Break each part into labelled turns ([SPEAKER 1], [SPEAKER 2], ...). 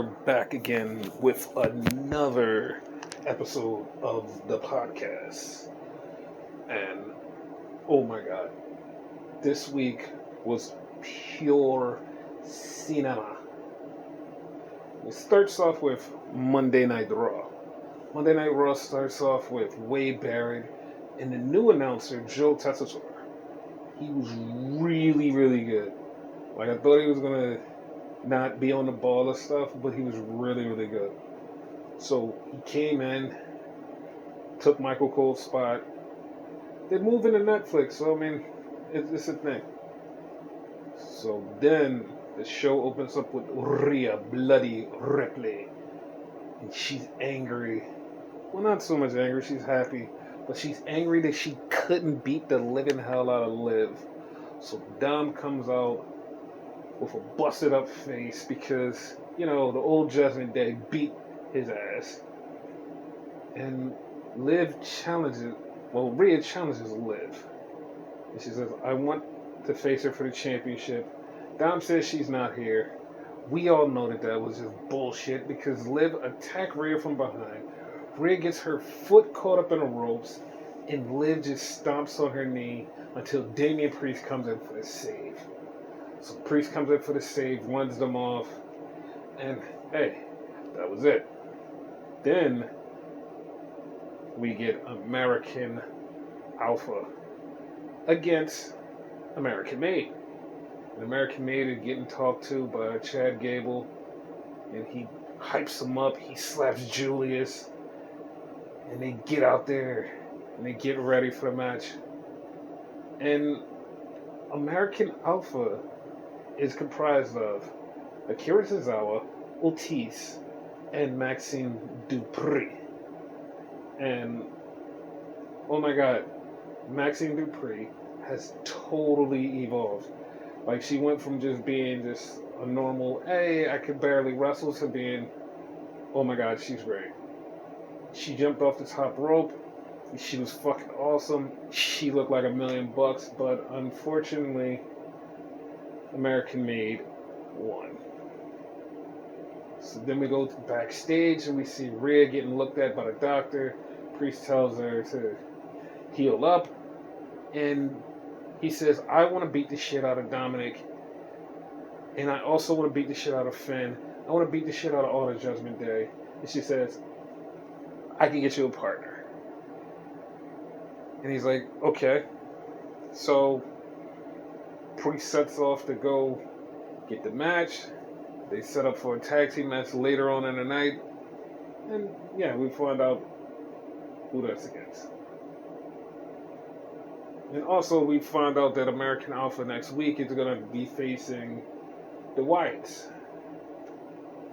[SPEAKER 1] are back again with another episode of the podcast. And oh my god, this week was pure cinema. It starts off with Monday Night Raw. Monday Night Raw starts off with Wade Barrett and the new announcer, Joe Tessitore. He was really, really good. Like, I thought he was going to not be on the ball and stuff, but he was really, really good. So he came in, took Michael Cole's spot. They're moving to Netflix, so I mean, it's a thing. So then the show opens up with Rhea Bloody Ripley, and she's angry. Well, not so much angry, she's happy, but she's angry that she couldn't beat the living hell out of Liv. So Dom comes out with a busted up face because, the old Judgment Day beat his ass. And Rhea challenges Liv. And she says, I want to face her for the championship. Dom says she's not here. We all know that was just bullshit because Liv attacked Rhea from behind. Rhea gets her foot caught up in the ropes, and Liv just stomps on her knee until Damian Priest comes in for the save. So Priest comes in for the save, runs them off, and hey, that was it. Then we get American Alpha against American Made. And American Made is getting talked to by Chad Gable, and he hypes him up, he slaps Julius, and they get out there, and they get ready for the match. And American Alpha is comprised of Akira Tozawa, Ortiz, and Maxine Dupree. And oh my god, Maxine Dupree has totally evolved. Like, she went from just being just a normal, hey, I could barely wrestle, to being, oh my god, she's great. She jumped off the top rope. She was fucking awesome. She looked like $1,000,000, but unfortunately, American Made won. So then we go to backstage and we see Rhea getting looked at by the doctor. Priest tells her to heal up, and he says, I want to beat the shit out of Dominic, and I also want to beat the shit out of Finn. I want to beat the shit out of all the Judgment Day. And she says, I can get you a partner. And he's like, okay. So Priest sets off to go get the match. They set up for a tag team match later on in the night. And yeah, we find out who that's against. And also we find out that American Alpha next week is going to be facing the Wyatts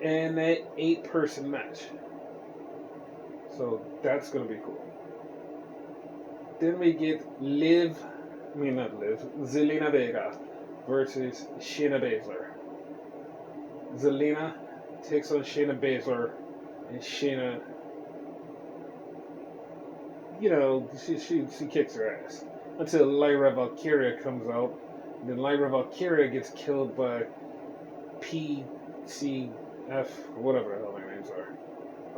[SPEAKER 1] in an 8-person match. So that's going to be cool. Then we get Zelina Vega versus Shayna Baszler. Zelina takes on Shayna Baszler, and Shayna, she kicks her ass until Lyra Valkyria comes out. And then Lyra Valkyria gets killed by PCF, or whatever the hell their names are.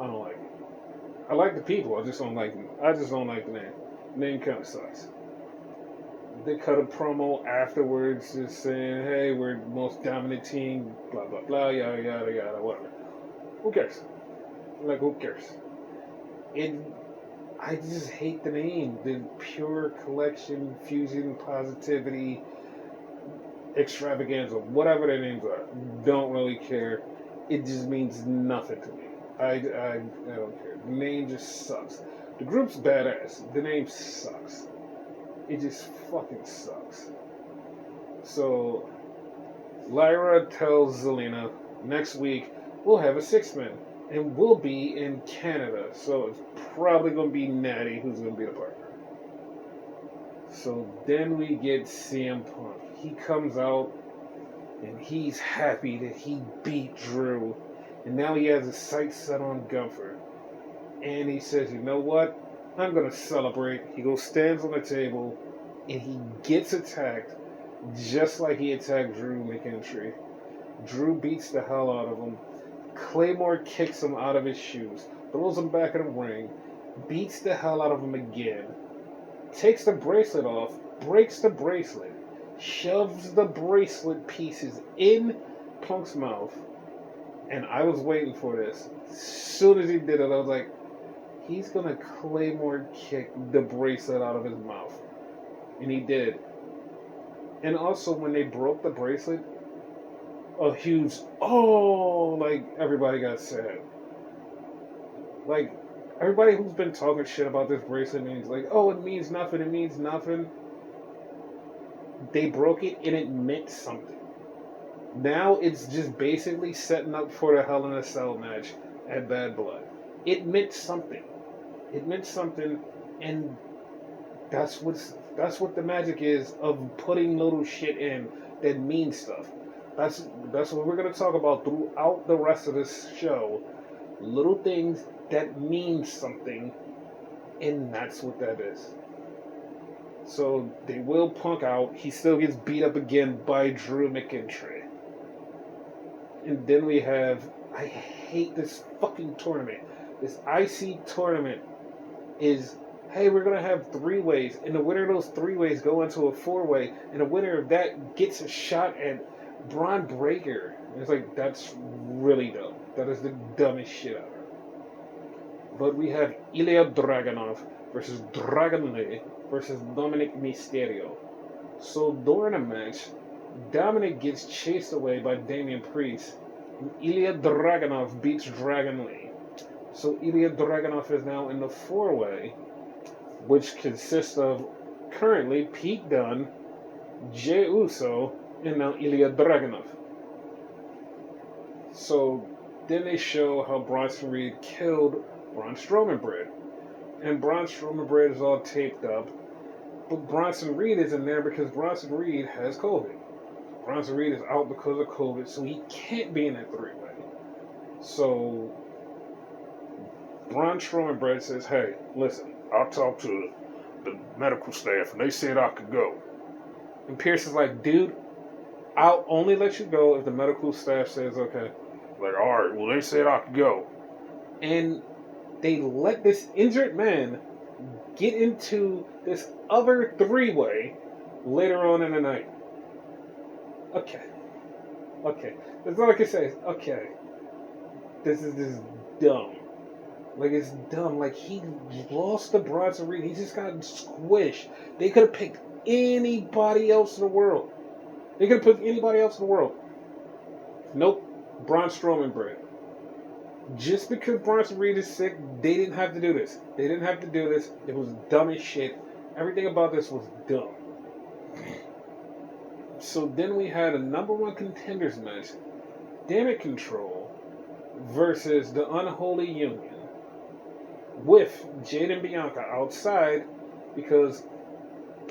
[SPEAKER 1] I don't like them. I like the people, I just don't like them. I just don't like the name. The name kind of sucks. They cut a promo afterwards just saying, hey, we're the most dominant team, blah, blah, blah, yada, yada, yada, whatever. Who cares? Like, who cares? I just hate the name. The pure collection, fusion, positivity, extravaganza, whatever their names are. Don't really care. It just means nothing to me. I don't care. The name just sucks. The group's badass. The name sucks. It just fucking sucks. So, Lyra tells Zelina, next week we'll have a 6-man, and we'll be in Canada. So it's probably going to be Natty who's going to be the partner. So then we get CM Punk. He comes out, and he's happy that he beat Drew, and now he has his sights set on Gunther. And he says, you know what? I'm going to celebrate. He goes, stands on the table, and he gets attacked just like he attacked Drew McIntyre. Drew beats the hell out of him. Claymore kicks him out of his shoes, throws him back in the ring, beats the hell out of him again, takes the bracelet off, breaks the bracelet, shoves the bracelet pieces in Punk's mouth, and I was waiting for this. As soon as he did it, I was like, he's gonna Claymore kick the bracelet out of his mouth. And he did. And also, when they broke the bracelet, a huge, oh, like, everybody got sad. Like, everybody who's been talking shit about this bracelet means, like, oh, it means nothing, it means nothing. They broke it and it meant something. Now it's just basically setting up for the Hell in a Cell match at Bad Blood. It meant something. It meant something, and that's what the magic is of putting little shit in that means stuff. That's what we're gonna talk about throughout the rest of this show. Little things that mean something, and that's what that is. So they will Punk out. He still gets beat up again by Drew McIntyre. And then we have, I hate this fucking tournament. This IC tournament is, hey, we're going to have 3-ways, and the winner of those 3-ways go into a 4-way, and the winner of that gets a shot at Braun Breaker. And it's like, that's really dumb. That is the dumbest shit ever. But we have Ilya Dragunov versus Dragon Lee versus Dominic Mysterio. So during the match, Dominic gets chased away by Damian Priest, and Ilya Dragunov beats Dragon Lee. So Ilya Dragunov is now in the 4-way, which consists of currently Pete Dunne, Jey Uso, and now Ilya Dragunov. So then they show how Bronson Reed killed Braun Strowman Bread. And Braun Strowman Bread is all taped up, but Bronson Reed isn't there because Bronson Reed has COVID. Bronson Reed is out because of COVID, so he can't be in that 3-way. So Braun Strowman Bread says, hey, listen, I'll talk to the medical staff, and they said I could go. And Pierce is like, dude, I'll only let you go if the medical staff says okay. Like, alright, well, they said I could go. And they let this injured man get into this other 3-way later on in the night. Okay. That's all I can say is, okay. This is just dumb. Like, it's dumb. Like, he lost to Bronson Reed. He just got squished. They could have picked anybody else in the world. Nope. Braun Strowman Bread. Just because Bronson Reed is sick, they didn't have to do this. It was dumb as shit. Everything about this was dumb. So then we had a number 1 contenders match. Damage Control versus the Unholy Union. With Jade and Bianca outside because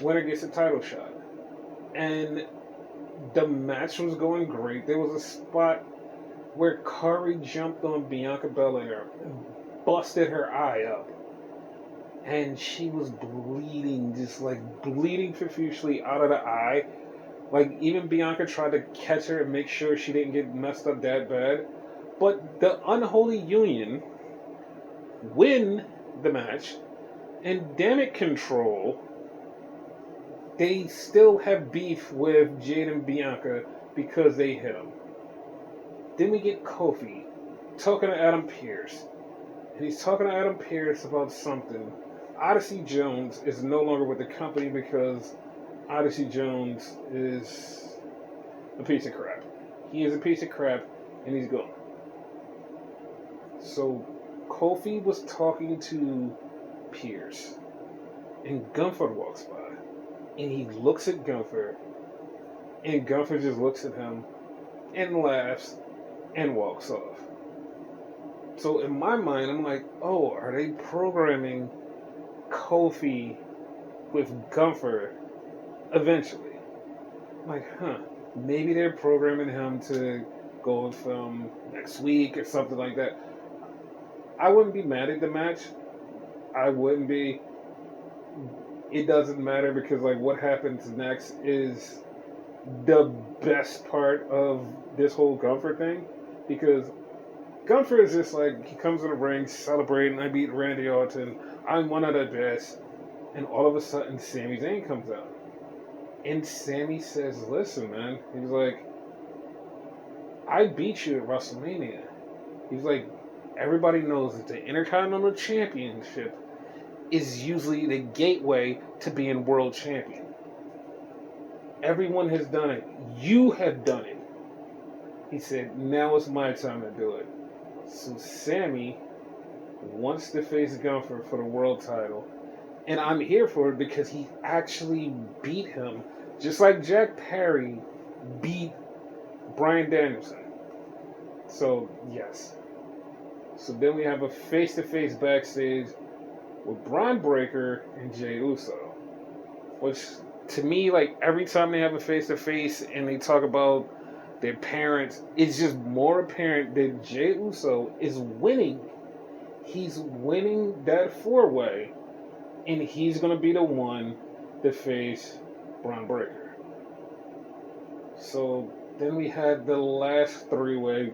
[SPEAKER 1] winner gets a title shot. And the match was going great. There was a spot where Kari jumped on Bianca Belair and busted her eye up. And she was bleeding, just like bleeding profusely out of the eye. Like, even Bianca tried to catch her and make sure she didn't get messed up that bad. But the Unholy Union win the match, and Damage Control, they still have beef with Jade and Bianca because they hit them. Then we get Kofi talking to Adam Pearce, and he's talking to Adam Pearce about something. Odyssey Jones is no longer with the company because Odyssey Jones is a piece of crap. He is a piece of crap, and he's gone. So Kofi was talking to Pierce, and Gunther walks by, and he looks at Gunther, and Gunther just looks at him and laughs and walks off. So in my mind, I'm like, oh, are they programming Kofi with Gunther eventually? I'm like, maybe they're programming him to go and film next week or something like that. I wouldn't be mad at the match. I wouldn't be. It doesn't matter because, like, what happens next is the best part of this whole Gunther thing. Because Gunther is just like, he comes in the ring celebrating, I beat Randy Orton, I'm one of the best. And all of a sudden, Sami Zayn comes out. And Sami says, listen, man. He's like, I beat you at WrestleMania. He's like, everybody knows that the Intercontinental Championship is usually the gateway to being world champion. Everyone has done it. You have done it. He said, now it's my time to do it. So Sami wants to face Gunther for the world title. And I'm here for it because he actually beat him, just like Jack Perry beat Bryan Danielson. So, yes. So then we have a face-to-face backstage with Braun Breaker and Jey Uso. Which, to me, like, every time they have a face-to-face and they talk about their parents, it's just more apparent that Jey Uso is winning. He's winning that four-way, and he's going to be the one to face Braun Breaker. So then we had the last three-way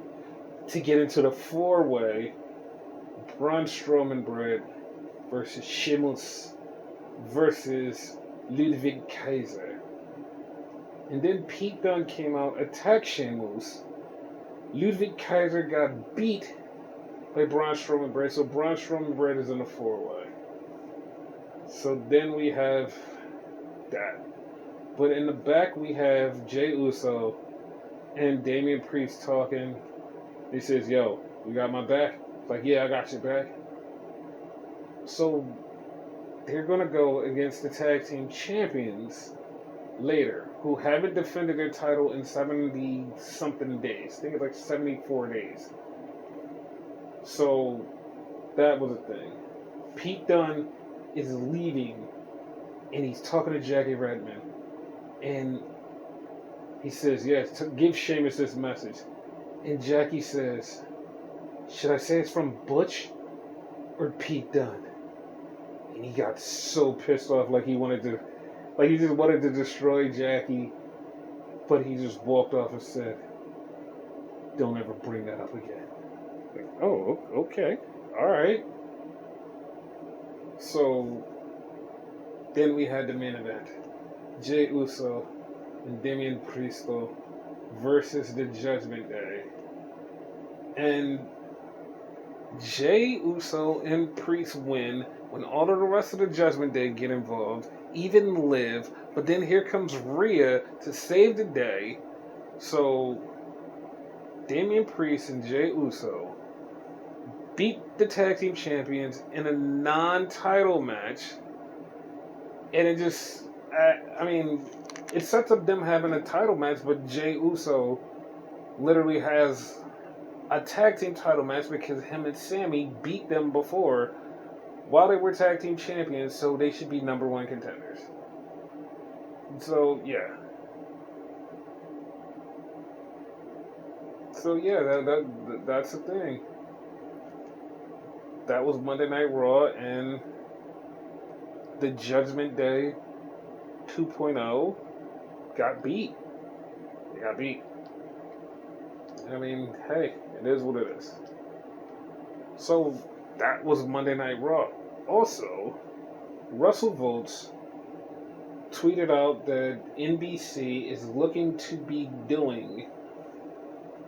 [SPEAKER 1] to get into the four-way. Braun Strowman Brett versus Sheamus versus Ludwig Kaiser. And then Pete Dunne came out, attacked Sheamus. Ludwig Kaiser got beat by Braun Strowman Brett, so Braun Strowman Brett is in the four-way. So then we have that. But in the back we have Jey Uso and Damian Priest talking. He says, yo, you got my back? It's like, yeah, I got your back. So they're going to go against the tag team champions later, who haven't defended their title in 70-something days. I think it's like 74 days. So that was a thing. Pete Dunne is leaving, and he's talking to Jackie Redmond. And he says, yes, give Sheamus this message. And Jackie says, should I say it's from Butch or Pete Dunne? And he got so pissed off, like he just wanted to destroy Jackie. But he just walked off and said, don't ever bring that up again. Like, oh, okay. All right. So then we had the main event. Jey Uso and Damian Priest versus the Judgment Day. And Jey Uso and Priest win when all of the rest of the Judgment Day get involved, even Liv. But then here comes Rhea to save the day. So Damian Priest and Jey Uso beat the tag team champions in a non-title match. And it just, it sets up them having a title match, but Jey Uso literally has a tag team title match because him and Sami beat them before while they were tag team champions, so they should be number one contenders. So, yeah. That's the thing. That was Monday Night Raw, and the Judgment Day 2.0 got beat. They got beat. I mean, hey, it is what it is. So, that was Monday Night Raw. Also, Russell Volts tweeted out that NBC is looking to be doing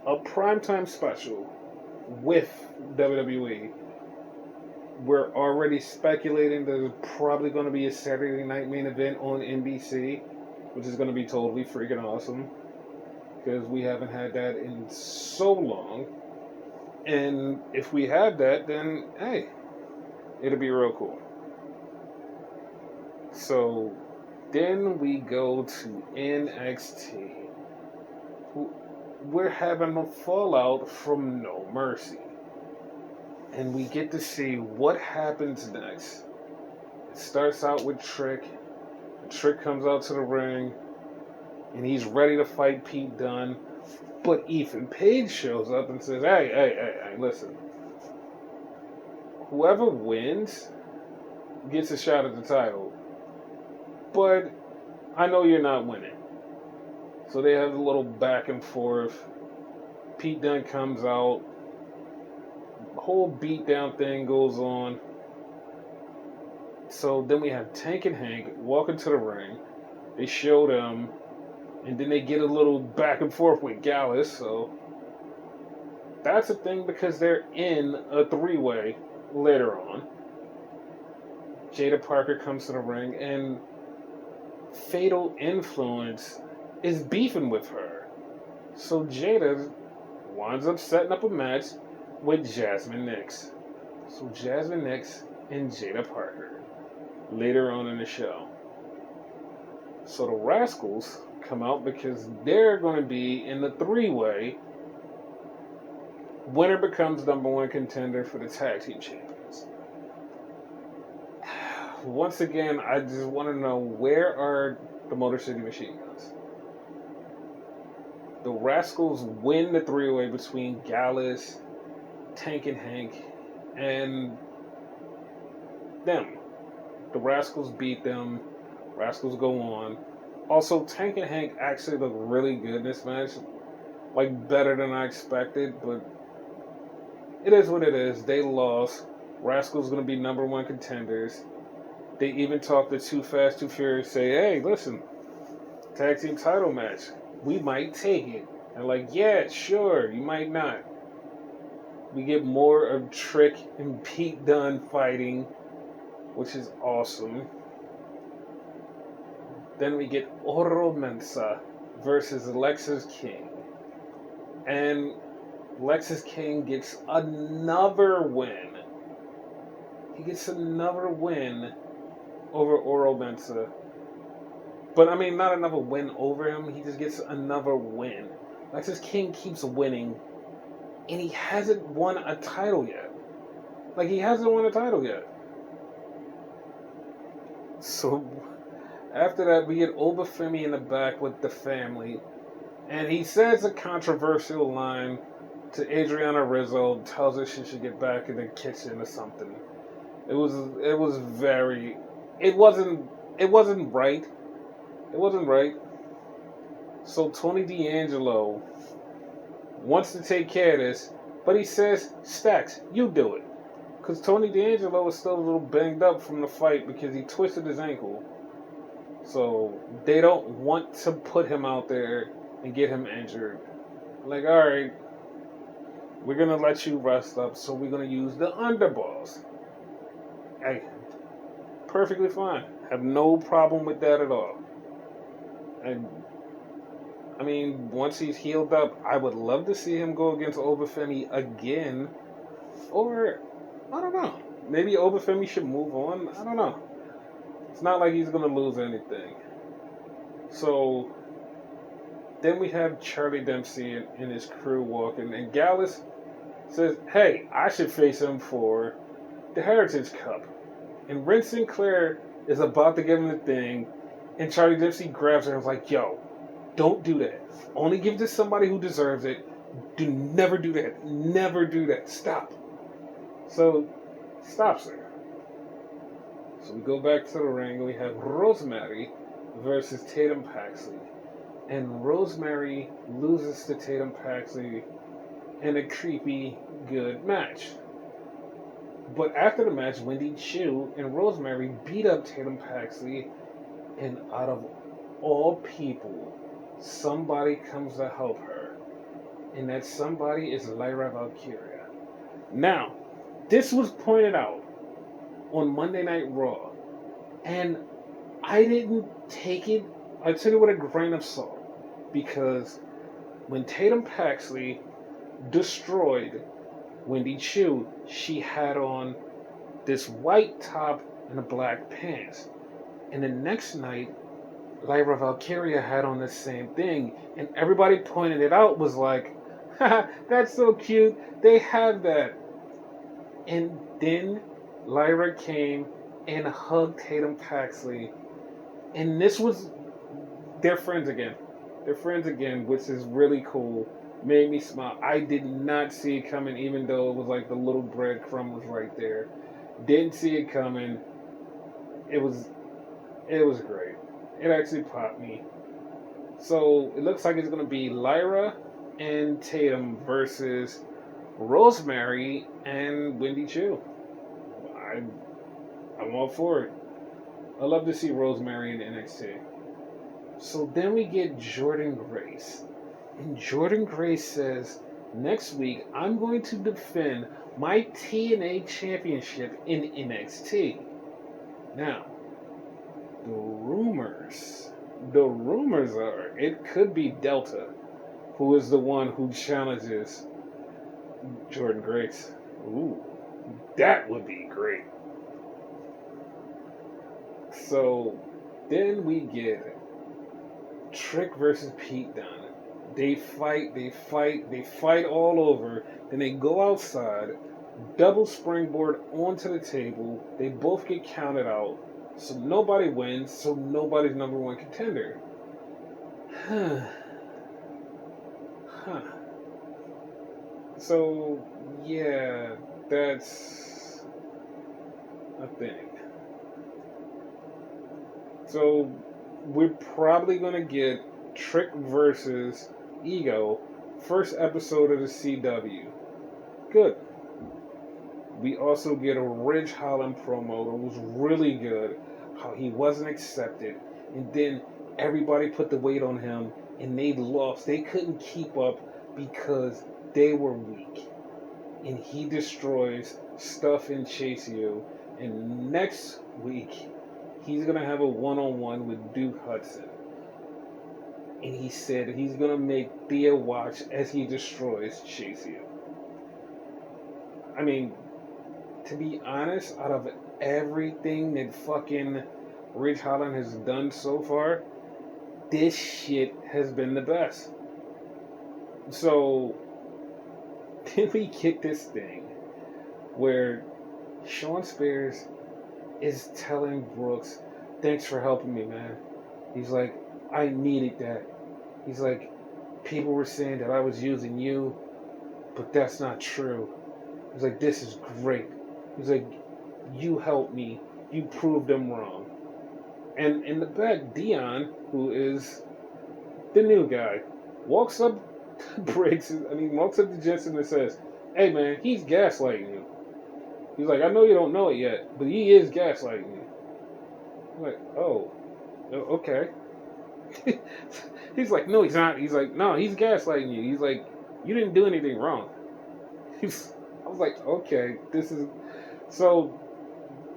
[SPEAKER 1] a primetime special with WWE. We're already speculating there's probably going to be a Saturday night main event on NBC, which is going to be totally freaking awesome because we haven't had that in so long. And if we have that, then hey, it'll be real cool. So then we go to NXT. We're having a fallout from No Mercy. And we get to see what happens next. It starts out with Trick. Trick comes out to the ring, and he's ready to fight Pete Dunne. But Ethan Page shows up and says, hey, listen. Whoever wins gets a shot at the title. But I know you're not winning. So they have a little back and forth. Pete Dunne comes out, whole beatdown thing goes on. So then we have Tank and Hank walk into the ring. They show them, and then they get a little back and forth with Gallus. So that's a thing because they're in a three-way later on. Jada Parker comes to the ring, and Fatal Influence is beefing with her. So Jada winds up setting up a match with Jasmine Nix. So Jasmine Nix and Jada Parker later on in the show. So the Rascals come out because they're going to be in the three-way. Winner becomes number one contender for the tag team champions. Once again, I just want to know, where are the Motor City Machine Guns? The Rascals win the three-way between Gallus, Tank and Hank, and them. The Rascals beat them. Rascals go on. Also, Tank and Hank actually look really good in this match. Like, better than I expected, but it is what it is. They lost. Rascals going to be number one contenders. They even talked to Too Fast, Too Furious, say, hey, listen, tag team title match. We might take it. And like, yeah, sure, you might not. We get more of Trick and Pete Dunne fighting, which is awesome. Then we get Oro Mensa versus Lexus King. And Lexus King gets another win. He gets another win over Oro Mensa. But I mean, not another win over him. He just gets another win. Lexus King keeps winning, and he hasn't won a title yet. Like, he hasn't won a title yet. So, after that, we get Obafemi in the back with the family. And he says a controversial line to Adriana Rizzo, tells her she should get back in the kitchen or something. It was very, it wasn't right. It wasn't right. So Tony D'Angelo wants to take care of this, but he says, Stacks, you do it. Because Tony D'Angelo is still a little banged up from the fight because he twisted his ankle. So they don't want to put him out there and get him injured. Like, alright, we're going to let you rest up, so we're going to use the underboss. Hey, perfectly fine. Have no problem with that at all. And I mean, once he's healed up, I would love to see him go against Obafemi again. Or, I don't know. Maybe Obafemi should move on. I don't know. It's not like he's going to lose anything. So, then we have Charlie Dempsey and his crew walking. And Gallus says, hey, I should face him for the Heritage Cup. And Ren Sinclair is about to give him the thing. And Charlie Dempsey grabs her and is like, yo, don't do that. Only give this to somebody who deserves it. Do never do that. Never do that. Stop. So, stops her. So we go back to the ring. We have Rosemary versus Tatum Paxley. And Rosemary loses to Tatum Paxley in a creepy, good match. But after the match, Wendy Chu and Rosemary beat up Tatum Paxley. And out of all people, somebody comes to help her. And that somebody is Lyra Valkyria. Now, this was pointed out on Monday Night Raw. And I didn't take it, I took it with a grain of salt. Because when Tatum Paxley destroyed Wendy Chu, she had on this white top and the black pants. And the next night, Lyra Valkyria had on the same thing. And everybody pointed it out, was like, haha, that's so cute. They have that. And then Lyra came and hugged Tatum Paxley. And this was, they're friends again. They're friends again, which is really cool. Made me smile. I did not see it coming, even though it was like the little breadcrumb was right there. Didn't see it coming. It was great. It actually popped me. So it looks like it's going to be Lyra and Tatum versus Rosemary and Wendy Chu. I, I'm all for it. I love to see Rosemary in NXT. So then we get Jordan Grace. And Jordan Grace says, next week I'm going to defend my TNA championship in NXT. Now, the rumors are it could be Delta, who is the one who challenges Jordan Grace. Ooh, that would be great. So then we get Trick versus Pete Dunne. They fight all over. Then they go outside, double springboard onto the table. They both get counted out. So nobody wins, so nobody's number one contender. Huh. Huh. So, yeah, that's a thing. So, we're probably going to get Trick versus Ego, first episode of the CW. Good. We also get a Ridge Holland promo that was really good, how he wasn't accepted, and then everybody put the weight on him, and they lost. They couldn't keep up because they were weak. And he destroys Stuff and Chase U, and next week, he's going to have a one-on-one with Duke Hudson. And he said he's going to make Thea watch as he destroys Chase U. I mean, to be honest, out of everything that fucking Ridge Holland has done so far, this shit has been the best. So, then we get this thing where Sean Spears is telling Brooks, thanks for helping me, man. He's like, I needed that. He's like, people were saying that I was using you, but that's not true. He's like, this is great. He's like, you helped me. You proved them wrong. And in the back, Dion, who is the new guy, walks up to Jensen and says, hey man, he's gaslighting you. He's like, I know you don't know it yet, but he is gaslighting you. I'm like, oh, okay. He's like, no, he's not. He's like, no, he's gaslighting you. He's like, you didn't do anything wrong. I was like, okay, this is... So,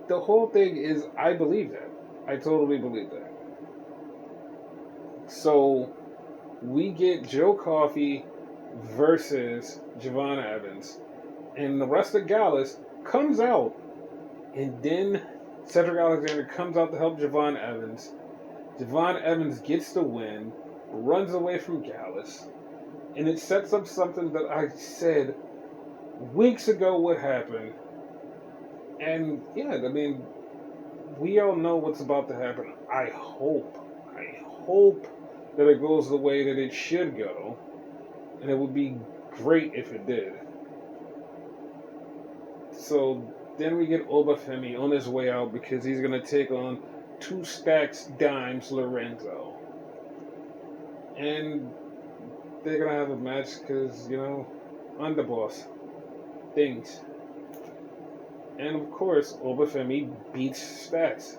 [SPEAKER 1] the whole thing is, I believe that. I totally believe that. So, we get Joe Coffey versus Javon Evans. And the rest of Gallus comes out. And then Cedric Alexander comes out to help Javon Evans. Javon Evans gets the win, runs away from Gallus. And it sets up something that I said weeks ago would happen. And yeah, I mean, we all know what's about to happen. I hope that it goes the way that it should go. And it would be great if it did. So then we get Obafemi on his way out because he's going to take on 2 Stacks Dimes Lorenzo. And they're going to have a match because, you know, underboss things. And of course, Obafemi beats Stacks.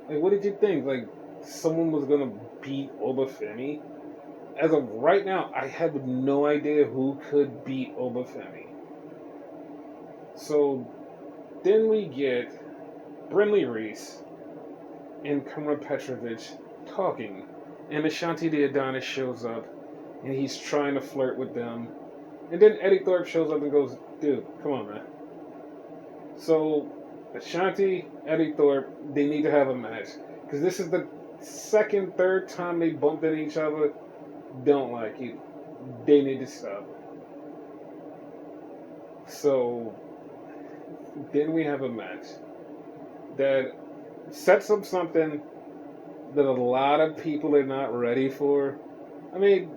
[SPEAKER 1] Like, what did you think? Like, someone was going to beat Obafemi? As of right now, I have no idea who could beat Obafemi. So, then we get Brinley Reese and Kamra Petrovic talking. And Ashanti the Adonis shows up, and he's trying to flirt with them. And then Eddie Thorpe shows up and goes, dude, come on, man. So, Ashanti, Eddie Thorpe, they need to have a match. Because this is the third time they bumped into each other. Don't like it. They need to stop. So, then we have a match that sets up something that a lot of people are not ready for. I mean,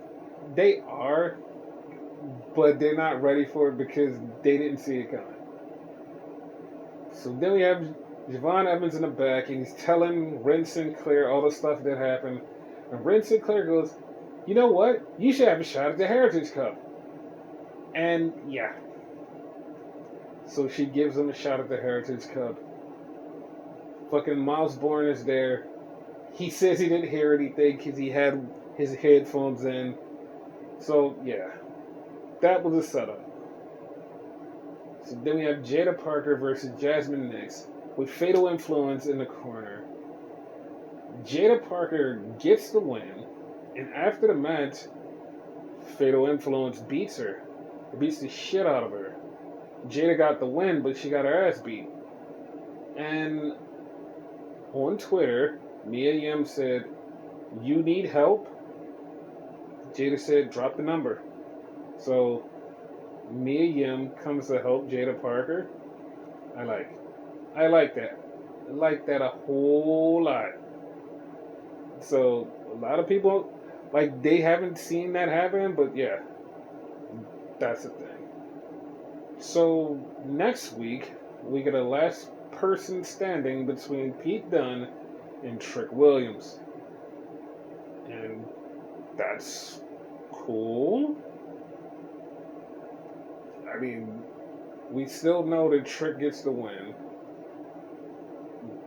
[SPEAKER 1] they are, but they're not ready for it because they didn't see it coming. So then we have Javon Evans in the back, and he's telling Ren Sinclair all the stuff that happened. And Ren Sinclair goes, you know what? You should have a shot at the Heritage Cup. And yeah, So she gives him a shot at the Heritage Cup. Fucking Miles Bourne is there. He says he didn't hear anything because he had his headphones in. So, yeah. That was a setup. So then we have Jada Parker versus Jasmine Nix with Fatal Influence in the corner. Jada Parker gets the win, and after the match, Fatal Influence beats her. It beats the shit out of her. Jada got the win, but she got her ass beat. And on Twitter, Mia Yim said, "You need help?" Jada said, "Drop the number." So Mia Yim comes to help Jada Parker. I like that. I like that a whole lot. So a lot of people like they haven't seen that happen, but yeah, that's the thing. So next week we get a last person standing between Pete Dunne and Trick Williams. And that's cool. I mean, we still know that Trick gets the win.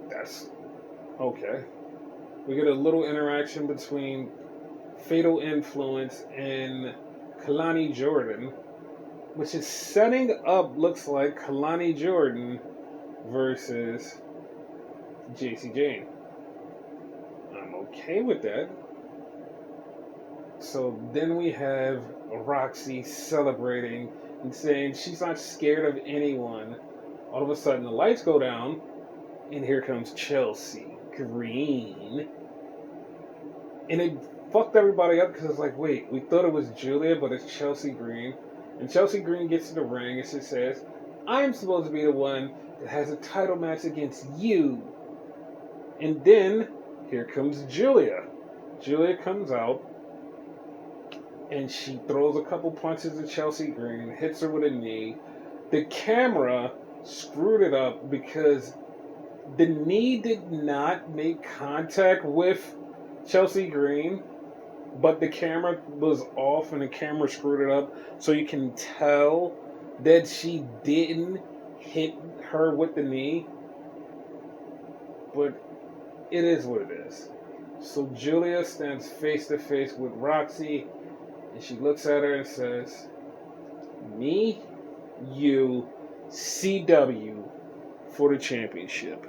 [SPEAKER 1] That's okay. We get a little interaction between Fatal Influence and Kalani Jordan, which is setting up, looks like, Kalani Jordan versus JC Jane. I'm okay with that. So then we have Roxy celebrating and saying she's not scared of anyone. All of a sudden, the lights go down, and here comes Chelsea Green. And it fucked everybody up because it's like, wait, we thought it was Julia, but it's Chelsea Green. And Chelsea Green gets to the ring and she says, "I'm supposed to be the one that has a title match against you." And then here comes Julia. Julia comes out and she throws a couple punches at Chelsea Green, hits her with a knee. The camera screwed it up because the knee did not make contact with Chelsea Green, but the camera was off and the camera screwed it up, so you can tell that she didn't hit her with the knee. But it is what it is. So Julia stands face to face with Roxy, and she looks at her and says, "Me, you, CW for the championship."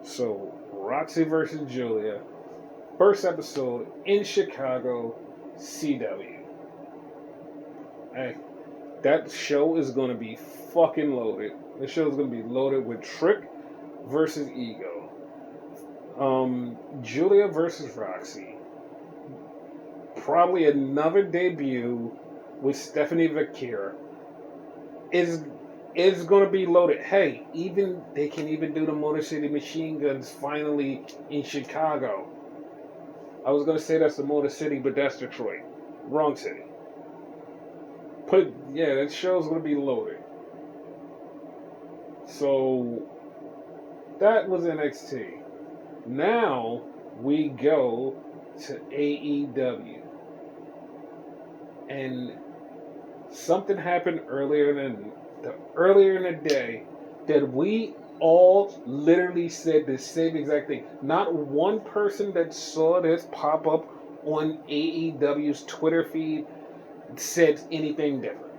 [SPEAKER 1] So Roxy versus Julia. First episode in Chicago, CW. Hey, that show is going to be fucking loaded. The show is going to be loaded with Trick versus Ego. Julia versus Roxy. Probably another debut with Stephanie Vakira. Is going to be loaded. Hey, even they can even do the Motor City Machine Guns finally in Chicago. I was going to say that's the Motor City, but that's Detroit. Wrong city. But yeah, that show's going to be loaded. So that was NXT. Now we go to AEW. And something happened earlier in the day that we all literally said the same exact thing. Not one person that saw this pop up on AEW's Twitter feed said anything different.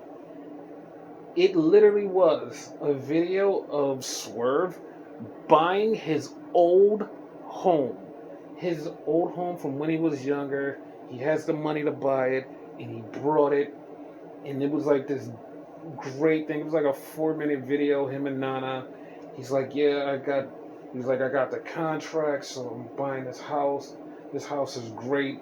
[SPEAKER 1] It literally was a video of Swerve buying his old home. His old home from when he was younger. He has the money to buy it, and he brought it. And it was like this great thing. It was like a 4-minute video, him and Nana. He's like, I got the contract, so I'm buying this house. This house is great.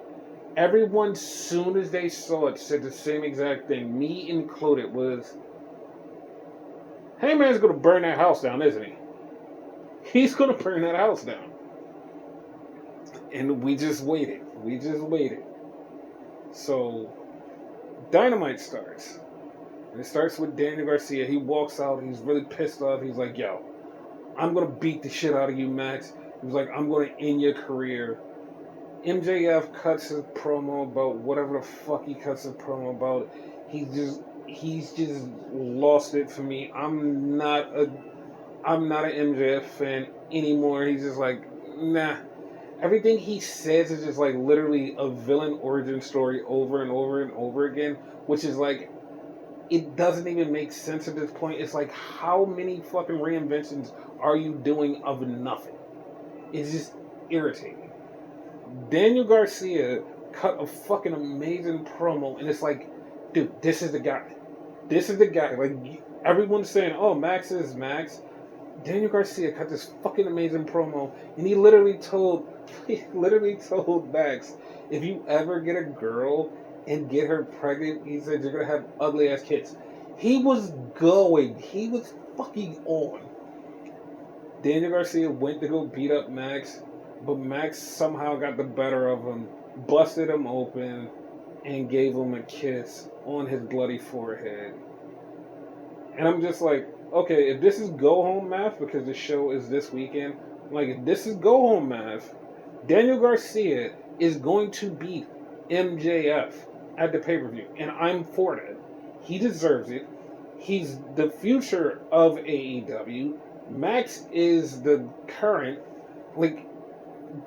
[SPEAKER 1] Everyone, soon as they saw it, said the same exact thing, me included, was, Hangman's going to burn that house down, isn't he? He's going to burn that house down. And we just waited. So, Dynamite starts. And it starts with Daniel Garcia. He walks out. He's really pissed off. He's like, "Yo, I'm going to beat the shit out of you, Max." He was like, "I'm going to end your career." MJF cuts his promo about whatever the fuck he cuts his promo about. he's just lost it for me. I'm not an MJF fan anymore. He's just like, nah. Everything he says is just like literally a villain origin story over and over and over again, which is like, it doesn't even make sense at this point. It's like, how many fucking reinventions are you doing of nothing? It's just irritating. Daniel Garcia cut a fucking amazing promo, and it's like, dude, this is the guy. This is the guy. Like, everyone's saying, oh, Max is Max. Daniel Garcia cut this fucking amazing promo, and he literally told Max, if you ever get a girl and get her pregnant, he said you're gonna have ugly ass kids. He was fucking on. Daniel Garcia went to go beat up Max, but Max somehow got the better of him, busted him open, and gave him a kiss on his bloody forehead. And I'm just like, okay, if this is go home math, because the show is this weekend, like, if this is go home math, Daniel Garcia is going to beat MJF at the pay per view, and I'm for that. He deserves it. He's the future of AEW. Max is the current. Like,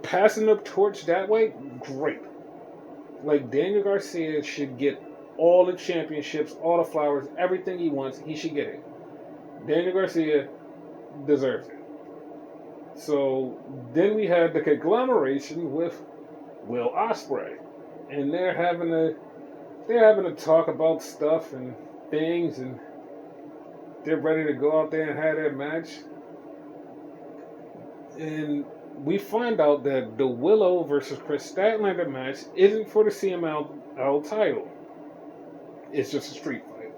[SPEAKER 1] passing the torch that way, great. Like, Daniel Garcia should get all the championships, all the flowers, everything he wants. He should get it. Daniel Garcia deserves it. So then we had the conglomeration with Will Ospreay, and they're having a talk about stuff and things, and they're ready to go out there and have their match. And we find out that the Willow versus Chris Statlander match isn't for the CMLL title. It's just a street fight.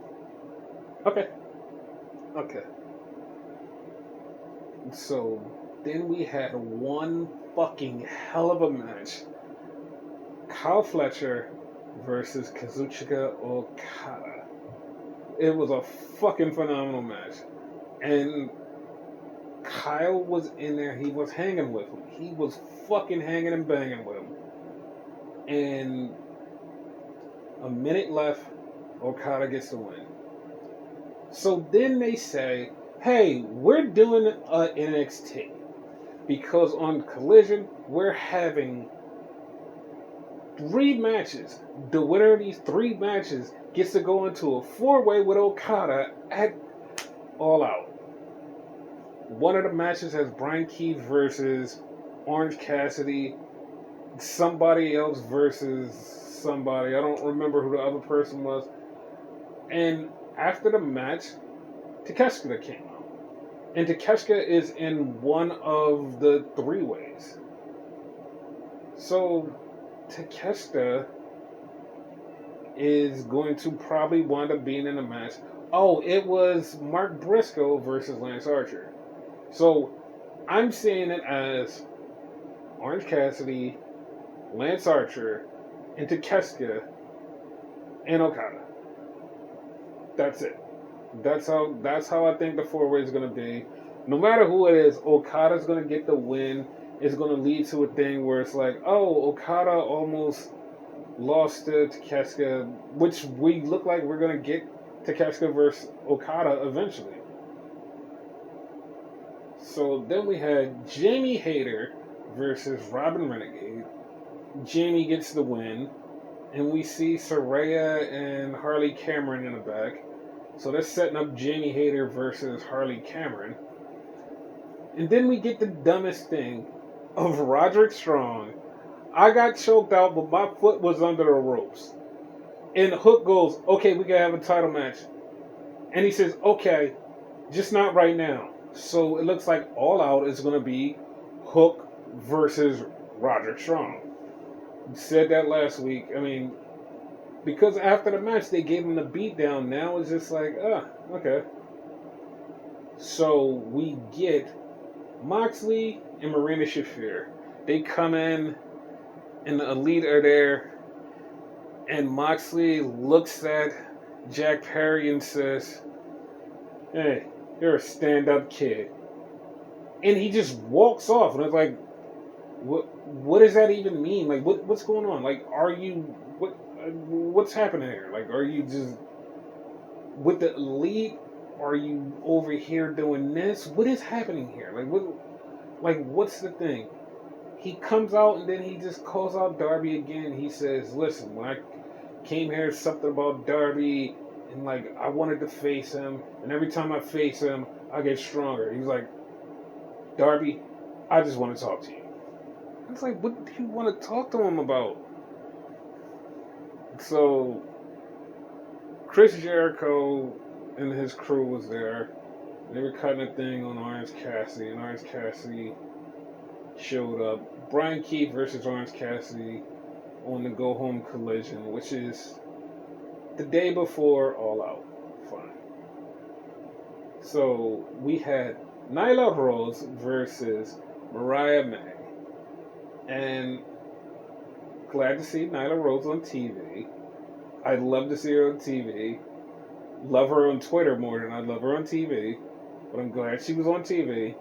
[SPEAKER 1] Okay. Okay. So then we had one fucking hell of a match. Kyle Fletcher versus Kazuchika Okada. It was a fucking phenomenal match. And Kyle was in there. He was hanging with him. He was fucking hanging and banging with him. And a minute left, Okada gets the win. So then they say, hey, we're doing NXT. Because on Collision, we're having 3 matches. The winner of these 3 matches gets to go into a 4-way with Okada at All Out. One of the matches has Brian Keith versus Orange Cassidy. Somebody else versus somebody. I don't remember who the other person was. And after the match, Takeshita came out. And Takeshita is in one of the 3-ways. So Takeshita is going to probably wind up being in a match. Oh, it was Mark Briscoe versus Lance Archer. So I'm seeing it as Orange Cassidy, Lance Archer, and Takeshita and Okada. That's it. That's how I think the 4-way is going to be. No matter who it is, Okada's going to get the win. It's going to lead to a thing where it's like, oh, Okada almost lost to Takeshita, which we look like we're going to get Takeshita versus Okada eventually. So then we had Jamie Hayter versus Robin Renegade. Jamie gets the win, and we see Saraya and Harley Cameron in the back. So they're setting up Jamie Hayter versus Harley Cameron. And then we get the dumbest thing of Roderick Strong. I got choked out, but my foot was under the ropes. And Hook goes, okay, we can have a title match. And he says, okay, just not right now. So it looks like All Out is going to be Hook versus Roderick Strong. We said that last week. I mean, because after the match they gave him the beatdown. Now it's just like, okay. So we get Moxley and Marina Shafir. They come in, and the Elite are there. And Moxley looks at Jack Perry and says, hey, you're a stand-up kid. And he just walks off. And it's like, what does that even mean? Like, what's going on? Like, what's happening here? Like, are you just... with the elite, are you over here doing this? What is happening here? What's the thing? He comes out and then he just calls out Darby again. He says, "Listen, when I came here, something about Darby, and like I wanted to face him, and every time I face him, I get stronger." He's like, "Darby, I just want to talk to you." It's like, what do you want to talk to him about? So Chris Jericho and his crew was there. They were cutting a thing on Orange Cassidy, and Orange Cassidy showed up. Brian Keith versus Orange Cassidy on the Go Home Collision, which is the day before All Out. Fine. So we had Nyla Rose versus Mariah May. And glad to see Nyla Rose on TV. I'd love to see her on TV. Love her on Twitter more than I love her on TV. But I'm glad she was on TV.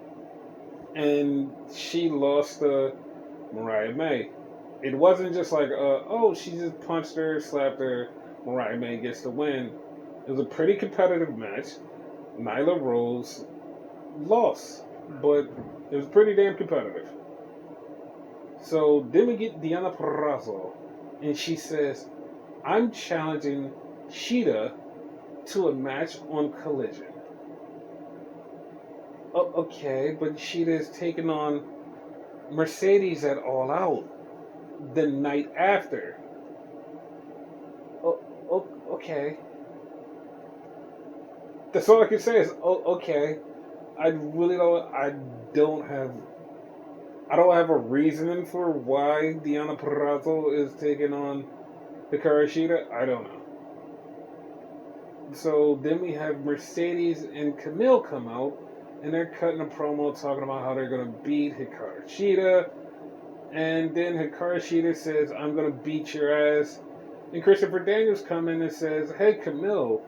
[SPEAKER 1] And she lost to Mariah May. It wasn't just like, oh, she just punched her, slapped her, Mariah May gets the win. It was a pretty competitive match. Nyla Rose lost, but it was pretty damn competitive. So then we get Deonna Purrazzo, and she says, I'm challenging Sheeta to a match on Collision. Oh, okay, but Sheeta is taking on Mercedes at All Out the night after. Okay. That's all I can say is, okay. I really don't. Don't have. I don't have a reasoning for why Deonna Purrazzo is taking on Hikaru Shida. I don't know. So then we have Mercedes and Camille come out, and they're cutting a promo talking about how they're gonna beat Hikaru Shida. And then Hikaru Shida says, I'm gonna beat your ass. And Christopher Daniels come in and says, hey Camille,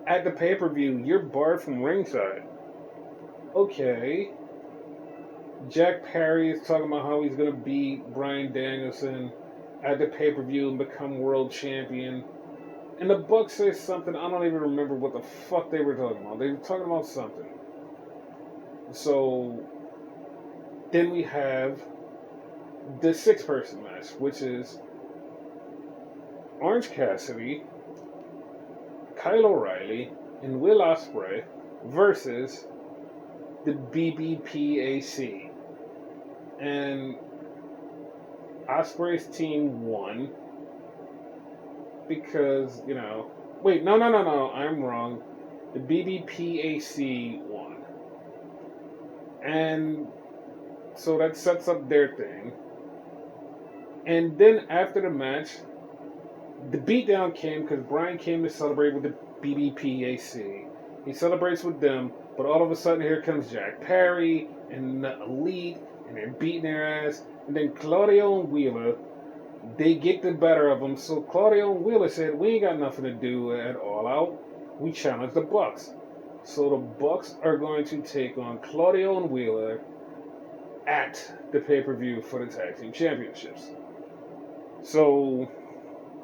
[SPEAKER 1] at the pay-per-view, you're barred from ringside. Okay. Jack Perry is talking about how he's going to beat Bryan Danielson at the pay-per-view and become world champion. And the Bucks say something, I don't even remember what the fuck they were talking about. They were talking about something. So, then we have the 6-person match, which is Orange Cassidy, Kyle O'Reilly, and Will Ospreay versus the BBPAC. And Ospreay's team won because, wait, no, I'm wrong. The BBPAC won. And so that sets up their thing. And then after the match, the beatdown came because Brian came to celebrate with the BBPAC. He celebrates with them, but all of a sudden here comes Jack Perry and the Elite, and they're beating their ass. And then Claudio and Wheeler, they get the better of them. So Claudio and Wheeler said, we ain't got nothing to do at All Out. We challenge the Bucks. So the Bucks are going to take on Claudio and Wheeler at the pay-per-view for the Tag Team Championships. So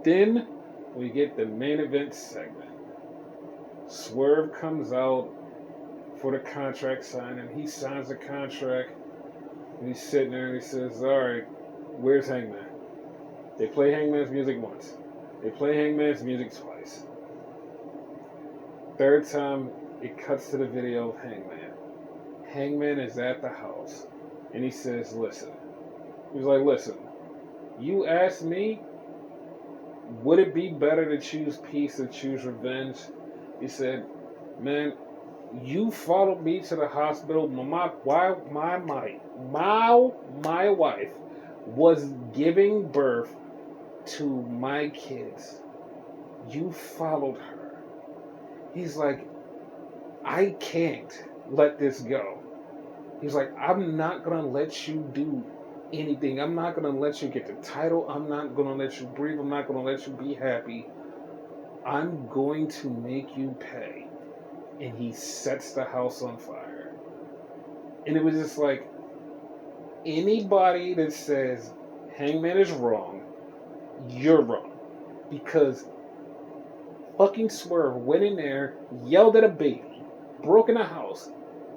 [SPEAKER 1] then we get the main event segment. Swerve comes out for the contract signing. He signs the contract. And he's sitting there and he says, alright, where's Hangman? They play Hangman's music once. They play Hangman's music twice. Third time, it cuts to the video of Hangman. Hangman is at the house. And he says, listen. He's like, listen, you asked me, would it be better to choose peace or choose revenge? He said, man, you followed me to the hospital. My wife was giving birth to my kids. You followed her. He's like, I can't let this go. He's like, I'm not going to let you do anything. I'm not going to let you get the title. I'm not going to let you breathe. I'm not going to let you be happy. I'm going to make you pay. And he sets the house on fire. And it was just like, anybody that says Hangman is wrong, you're wrong. Because Fucking Swerve went in there, yelled at a baby, broke in a house,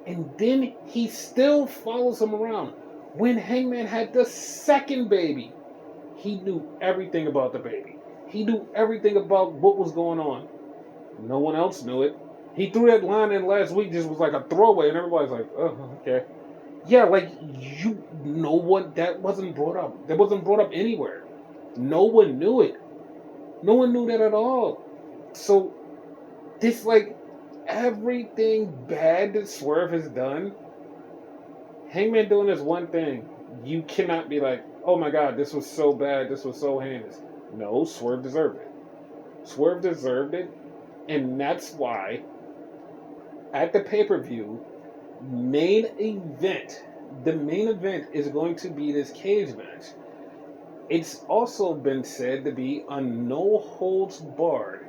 [SPEAKER 1] and then he still follows him around. When Hangman had the second baby, he knew everything about the baby. He knew everything about what was going on. No one else knew it. He threw that line in last week, just was like a throwaway, and everybody's like, oh, okay. Yeah, like, no one, that wasn't brought up. That wasn't brought up anywhere. No one knew it. No one knew that at all. So, this, like, everything bad that Swerve has done, Hangman doing this one thing, you cannot be like, oh my god, this was so bad, this was so heinous. No, Swerve deserved it. Swerve deserved it, and that's why at the pay-per-view, the main event is going to be this cage match. It's also been said to be a no-holds-barred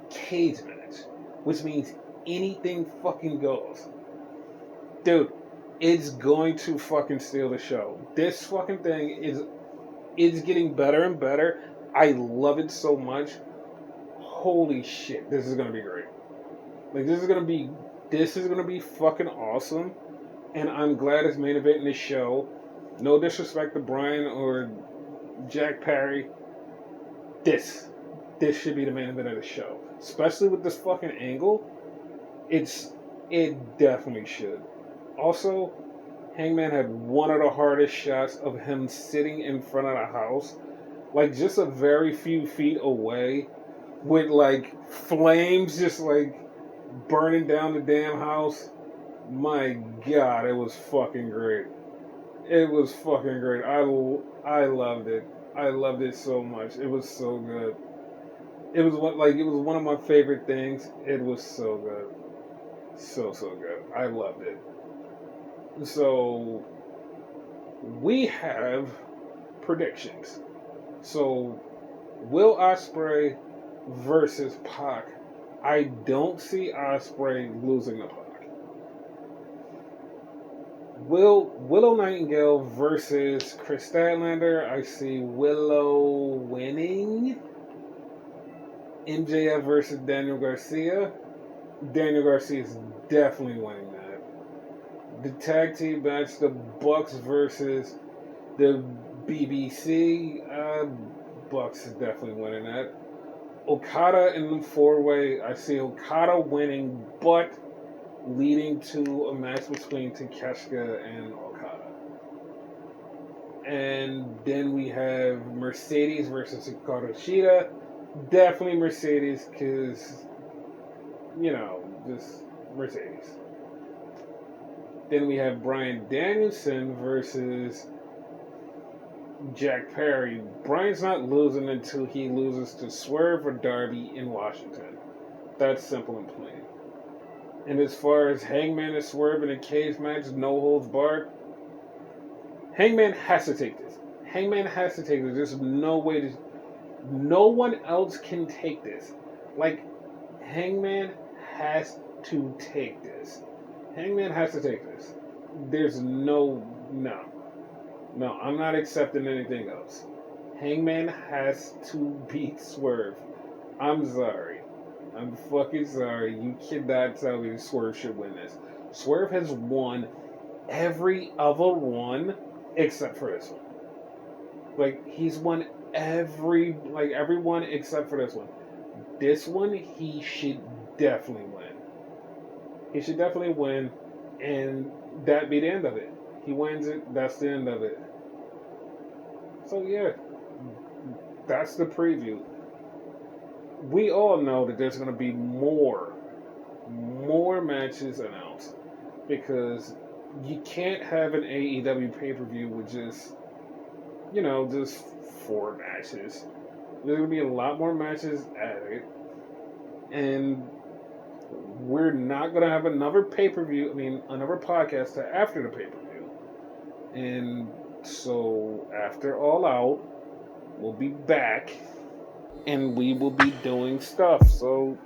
[SPEAKER 1] cage match, which means anything fucking goes. Dude, it's going to fucking steal the show. This fucking thing is getting better and better. I love it so much. Holy shit, this is gonna be great. Like, this is gonna be fucking awesome. And I'm glad it's main event in this show. No disrespect to Brian or Jack Perry. This should be the main event of the show. Especially with this fucking angle. It definitely should. Also, Hangman had one of the hardest shots of him sitting in front of the house. Like, just a very few feet away. With, like, flames just, like, burning down the damn house. My God, it was fucking great. It was fucking great. I loved it. I loved it so much. It was so good. It was one of my favorite things. It was so good. So good. I loved it. So we have predictions. So Will Ospreay versus Pac. I don't see Ospreay losing to Pac. Willow Nightingale versus Chris Statlander. I see Willow winning. MJF versus Daniel Garcia. Daniel Garcia is definitely winning that. The tag team match, the Bucks versus the BBC. Bucks is definitely winning that. Okada in the four-way. I see Okada winning, but leading to a match between Takeshita and Okada. And then we have Mercedes versus Hikaru Shida. Definitely Mercedes, because, just Mercedes. Then we have Bryan Danielson versus Jack Perry. Bryan's not losing until he loses to Swerve or Darby in Washington. That's simple and plain. And as far as Hangman and Swerve in a cage match, no holds barred, Hangman has to take this. Hangman has to take this. There's no way to... No one else can take this. Like, Hangman has to take this. Hangman has to take this. There's no, I'm not accepting anything else. Hangman has to beat Swerve. I'm sorry. I'm fucking sorry. You cannot tell me Swerve should win this. Swerve has won every other one except for this one. Like, he's won everyone except for this one. This one, he should definitely win. He should definitely win, and that be the end of it. He wins it, that's the end of it. So yeah, that's the preview. We all know that there's going to be more matches announced, because you can't have an AEW pay-per-view with just 4 matches. There's going to be a lot more matches added, and we're not going to have another pay-per-view, another podcast after the pay-per-view. And so after All Out, we'll be back, and we will be doing stuff. So,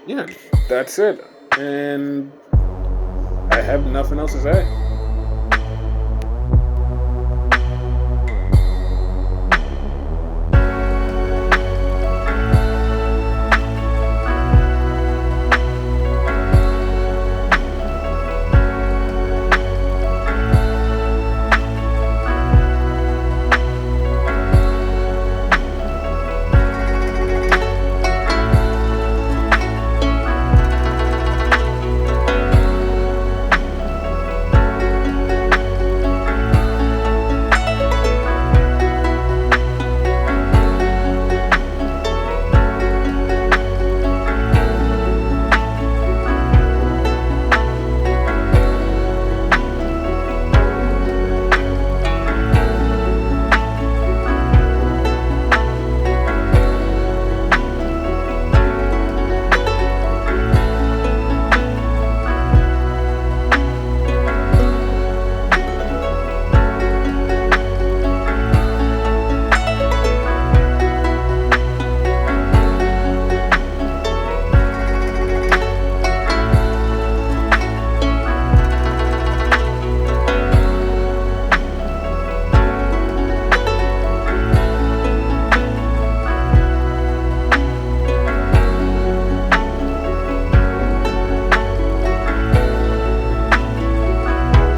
[SPEAKER 1] yeah, that's it. And I have nothing else to say.